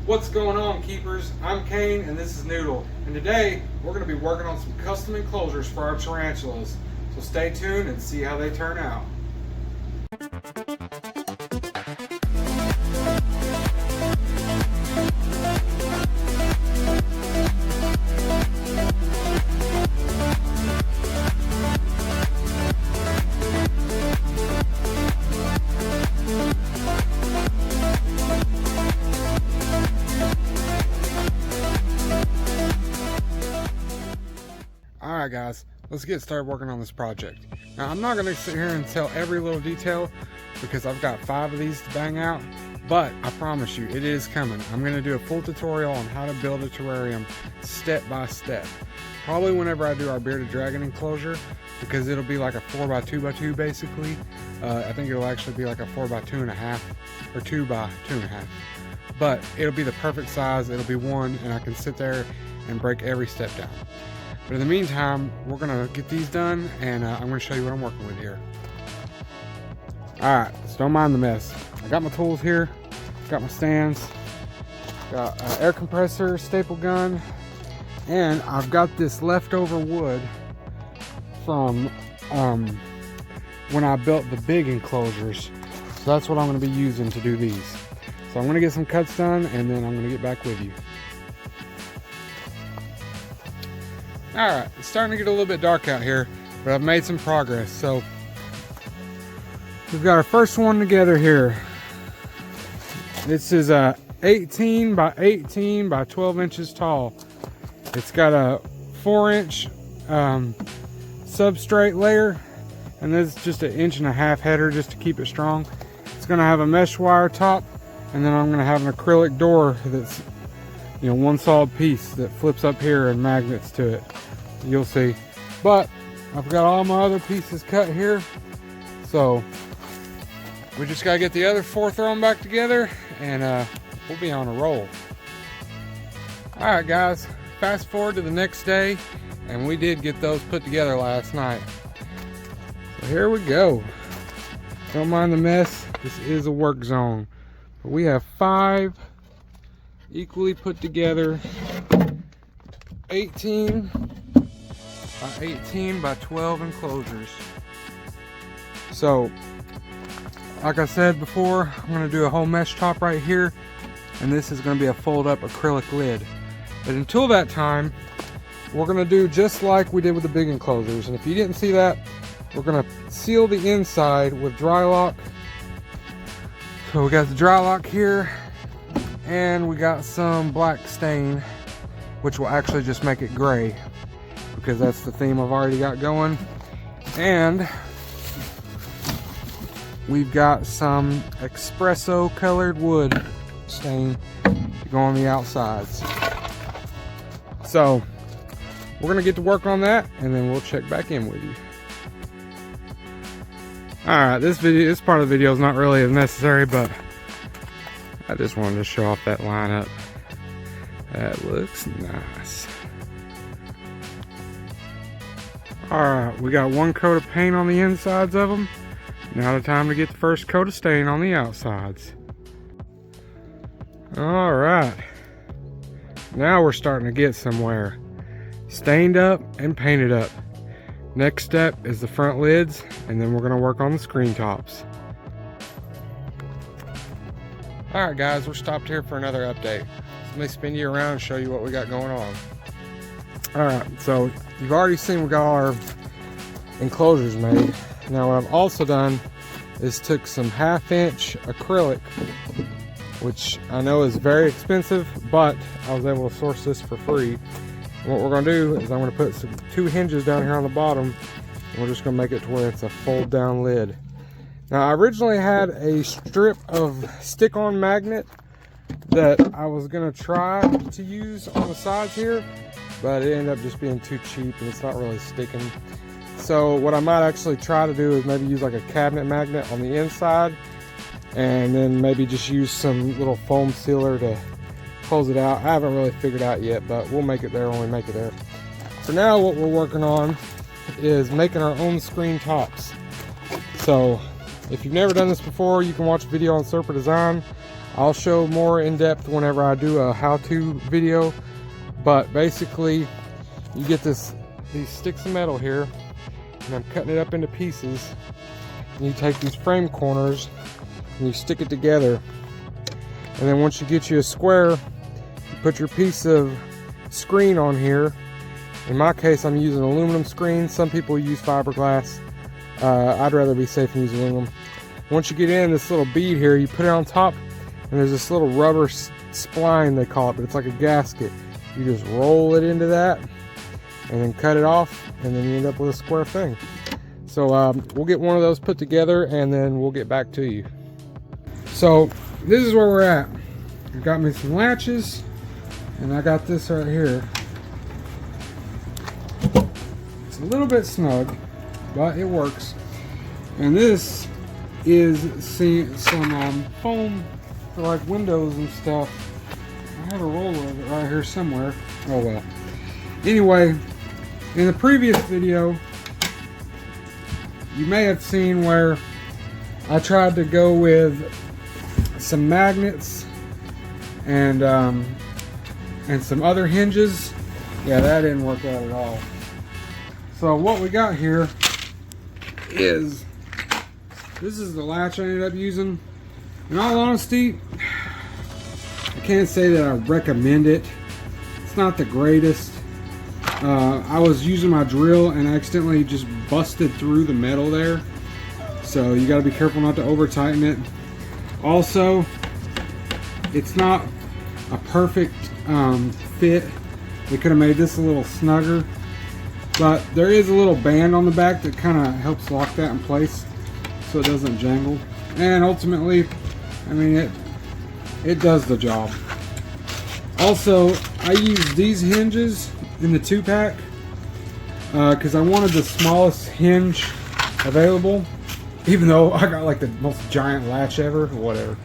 What's going on, keepers? I'm Kane and this is Noodle, and today we're going to be working on some custom enclosures for our tarantulas. So stay tuned and see how they turn out. Alright guys, let's get started working on this project. Now I'm not going to sit here and tell every little detail because I've got 5 of these to bang out, but I promise you it is coming. I'm going to do a full tutorial on how to build a terrarium step by step. Probably whenever I do our bearded dragon enclosure, because it'll be like a 4x2x2 basically. I think it'll actually be like a 4x2.5 or 2x2.5. But it'll be the perfect size, it'll be one, and I can sit there and break every step down. But in the meantime, we're gonna get these done, and I'm gonna show you what I'm working with here. Alright, so don't mind the mess. I got my tools here, got my stands, got an air compressor, staple gun, and I've got this leftover wood from when I built the big enclosures. So that's what I'm gonna be using to do these. So I'm gonna get some cuts done, and then I'm gonna get back with you. Alright, it's starting to get a little bit dark out here, but I've made some progress. So we've got our first one together here. This is a 18 by 18 by 12 inches tall. It's got a 4-inch substrate layer, and this is just an 1.5-inch header just to keep it strong. It's going to have a mesh wire top, and then I'm going to have an acrylic door that's, you know, one solid piece that flips up here and magnets to it. You'll see. But I've got all my other pieces cut here, so we just gotta get the other 4 thrown back together, and we'll be on a roll. All right guys, fast forward to the next day, and we did get those put together last night. So here we go. Don't mind the mess, this is a work zone. But we have 5 equally put together 18 by 18 by 12 enclosures. So like I said before, I'm going to do a whole mesh top right here, and this is going to be a fold up acrylic lid. But until that time, we're going to do just like we did with the big enclosures. And if you didn't see that, we're going to seal the inside with dry lock. So we got the dry lock here, and we got some black stain, which will actually just make it gray, because that's the theme I've already got going. And we've got some espresso colored wood stain to go on the outsides. So we're gonna get to work on that, and then we'll check back in with you. Alright, this part of the video is not really as necessary, but I just wanted to show off that lineup. That looks nice. Alright, we got 1 coat of paint on the insides of them. Now the time to get the first coat of stain on the outsides. Alright, now we're starting to get somewhere. Stained up and painted up. Next step is the front lids, and then we're going to work on the screen tops. Alright guys, we're stopped here for another update. Let me spin you around and show you what we got going on. Alright, so you've already seen we got all our enclosures made. Now what I've also done is took some 1/2-inch acrylic, which I know is very expensive, but I was able to source this for free. And what we're going to do is I'm going to put 2 hinges down here on the bottom, and we're just going to make it to where it's a fold down lid. Now I originally had a strip of stick-on magnet that I was going to try to use on the sides here, but it ended up just being too cheap and it's not really sticking. So what I might actually try to do is maybe use like a cabinet magnet on the inside, and then maybe just use some little foam sealer to close it out. I haven't really figured out yet, but we'll make it there when we make it there. For now, what we're working on is making our own screen tops. So if you've never done this before, you can watch a video on Serpa Design. I'll show more in depth whenever I do a how-to video. But basically, you get these sticks of metal here, and I'm cutting it up into pieces. And you take these frame corners and you stick it together. And then once you get you a square, you put your piece of screen on here. In my case, I'm using aluminum screen. Some people use fiberglass. I'd rather be safe and use aluminum. Once you get in this little bead here, you put it on top, and there's this little rubber spline, they call it, but it's like a gasket. You just roll it into that and then cut it off, and then you end up with a square thing. So we'll get one of those put together and then we'll get back to you. So this is where we're at. I got me some latches, and I got this right here. It's a little bit snug, but it works. And this is some foam for like windows and stuff. I have a roll of it right here somewhere. Oh well. Anyway, in the previous video, you may have seen where I tried to go with some magnets and some other hinges. Yeah, that didn't work out at all. So what we got here is, this is the latch I ended up using. In all honesty, I can't say that I recommend it. It's not the greatest. I was using my drill and accidentally just busted through the metal there. So you got to be careful not to over tighten it. Also, it's not a perfect fit. They could have made this a little snugger. But there is a little band on the back that kind of helps lock that in place so it doesn't jangle. And ultimately, I mean, it does the job. Also, I use these hinges in the 2-pack because I wanted the smallest hinge available, even though I got like the most giant latch ever, whatever.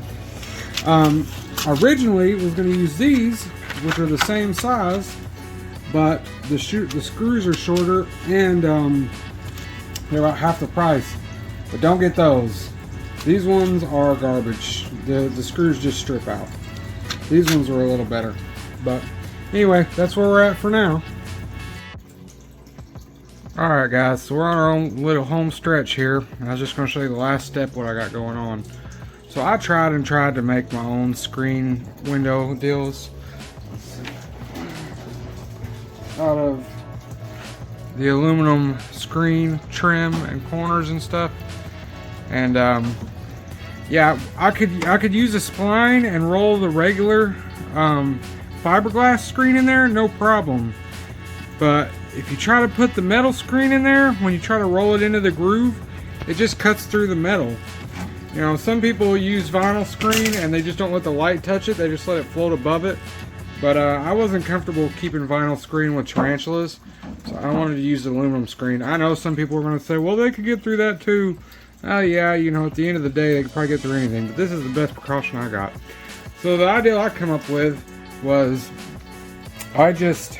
Originally was going to use these, which are the same size, but the screws are shorter and they're about half the price. But don't get those. These ones are garbage. The screws just strip out. These ones were a little better. But anyway, that's where we're at for now. Alright guys, so we're on our own little home stretch here. I was just going to show you the last step what I got going on. So I tried to make my own screen window deals out of the aluminum screen trim and corners and stuff. And yeah, I could use a spline and roll the regular fiberglass screen in there, no problem. But if you try to put the metal screen in there, when you try to roll it into the groove, it just cuts through the metal. You know, some people use vinyl screen and they just don't let the light touch it, they just let it float above it. But I wasn't comfortable keeping vinyl screen with tarantulas, so I wanted to use the aluminum screen. I know some people are going to say, well, they could get through that too. Oh yeah, you know, at the end of the day, they could probably get through anything, but this is the best precaution I got. So the idea I come up with was, I just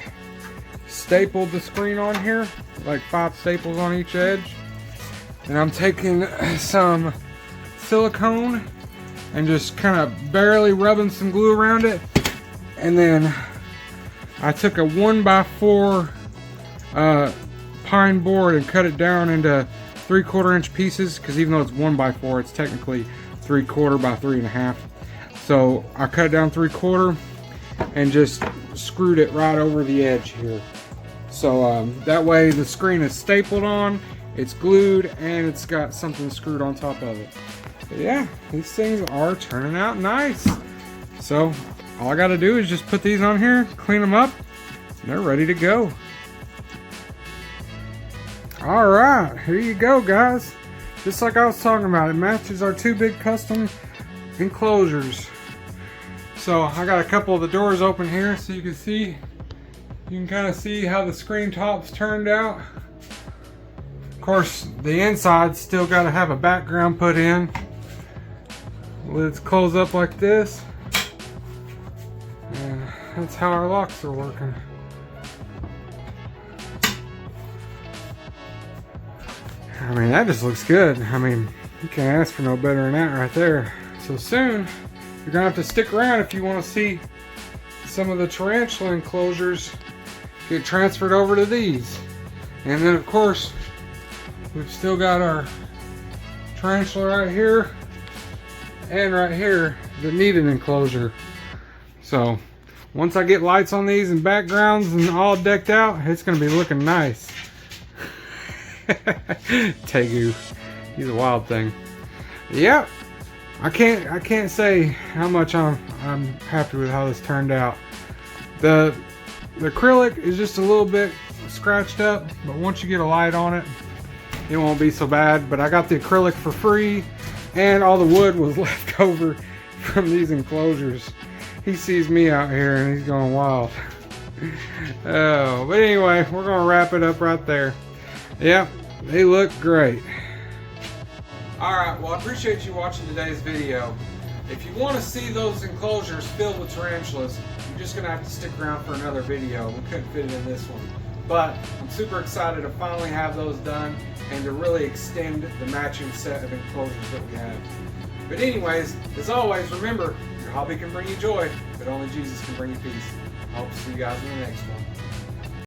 stapled the screen on here, like 5 staples on each edge. And I'm taking some silicone and just kind of barely rubbing some glue around it. And then I took a 1x4 pine board and cut it down into 3/4 inch pieces, because even though it's 1x4, it's technically 3/4 by 3.5. So I cut it down 3/4 and just screwed it right over the edge here. So that way the screen is stapled on, it's glued, and it's got something screwed on top of it. But yeah, these things are turning out nice. So all I gotta do is just put these on here, clean them up, and they're ready to go. Alright, here you go guys. Just like I was talking about, it matches our 2 big custom enclosures. So I got a couple of the doors open here so you can see. You can kind of see how the screen tops turned out. Of course, the inside still got to have a background put in. Lids close up like this. And that's how our locks are working. I mean, that just looks good. I mean, you can't ask for no better than that right there. So soon, you're gonna have to stick around if you want to see some of the tarantula enclosures get transferred over to these. And then of course we've still got our tarantula right here and right here that need an enclosure. So once I get lights on these and backgrounds and all decked out, it's gonna be looking nice. Tegu, he's a wild thing. Yep, I can't say how much I'm happy with how this turned out. The acrylic is just a little bit scratched up, but once you get a light on it, it won't be so bad. But I got the acrylic for free, and all the wood was left over from these enclosures. He sees me out here and he's going wild. Oh, but anyway, we're gonna wrap it up right there. Yep, they look great. Alright, well I appreciate you watching today's video. If you want to see those enclosures filled with tarantulas, you're just going to have to stick around for another video. We couldn't fit it in this one. But I'm super excited to finally have those done and to really extend the matching set of enclosures that we have. But anyways, as always, remember, your hobby can bring you joy, but only Jesus can bring you peace. I hope to see you guys in the next one.